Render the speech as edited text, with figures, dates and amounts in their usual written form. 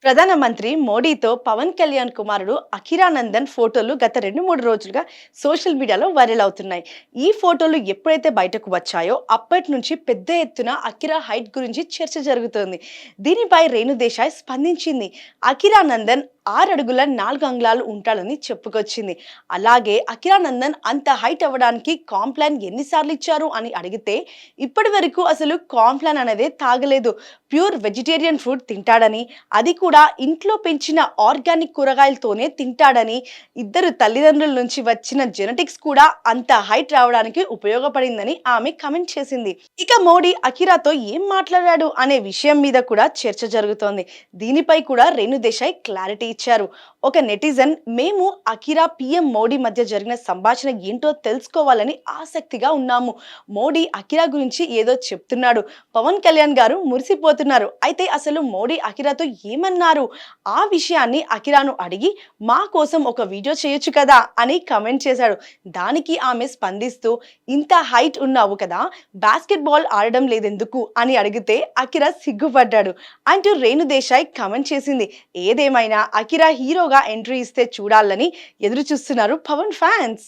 ప్రధానమంత్రి మోడీతో పవన్ కళ్యాణ్ కుమారుడు అఖిరానందన్ ఫోటోలు గత 2-3 రోజులుగా సోషల్ మీడియాలో వైరల్ అవుతున్నాయి. ఈ ఫోటోలు ఎప్పుడైతే బయటకు వచ్చాయో అప్పటి నుంచి పెద్ద ఎత్తున అఖిరా హైట్ గురించి చర్చ జరుగుతోంది. దీనిపై రేణు దేశాయ్ స్పందించింది. అఖిరానందన్ 6 అడుగుల 4 అంగుళాలు ఉంటాడని చెప్పుకొచ్చింది. అలాగే అఖిరానందన్ అంత హైట్ అవ్వడానికి కాంప్లాన్ ఎన్నిసార్లు ఇచ్చారు అని అడిగితే ఇప్పటి వరకు అసలు కాంప్లాన్ అనేదే తాగలేదు. ప్యూర్ వెజిటేరియన్ ఫుడ్ తింటాడని, అది కూడా ఇంట్లో పెంచిన ఆర్గానిక్ కూరగాయలతోనే తింటాడని, ఇద్దరు తల్లిదండ్రుల నుంచి వచ్చిన జెనెటిక్స్ కూడా అంత హైట్ రావడానికి ఉపయోగపడిందని ఆమె కమెంట్ చేసింది. ఇక మోడీ అఖిరాతో ఏం మాట్లాడాడు అనే విషయం మీద కూడా చర్చ జరుగుతోంది. దీనిపై కూడా రేణు దేశాయ్ క్లారిటీ ఇచ్చారు. ఒక నెటిజన్, మేము అఖిరా పీఎం మోడీ మధ్య జరిగిన సంభాషణ ఏంటో తెలుసుకోవాలని ఆసక్తిగా ఉన్నాము. మోడీ అఖిరా గురించి ఏదో చెప్తున్నాడు. పవన్ కళ్యాణ్ గారు మురిసిపోతున్నారు. అయితే అసలు మోడీ అఖిరాతో ఏమన్నారు? ఆ విషయాన్ని అఖిరాను అడిగి మా కోసం ఒక వీడియో చేయొచ్చు కదా అని కమెంట్ చేశాడు. దానికి ఆమె స్పందిస్తూ, ఇంత హైట్ ఉన్నావు కదా, బాస్కెట్ బాల్ ఆడడం లేదెందుకు అని అడిగితే అఖిరా సిగ్గుపడ్డాడు అంటూ రేణు దేశాయ్ కమెంట్ చేసింది. ఏదేమైనా అఖిరా హీరోగా ఎంట్రీ ఇస్తే చూడాలని ఎదురు చూస్తున్నారు పవన్ ఫ్యాన్స్.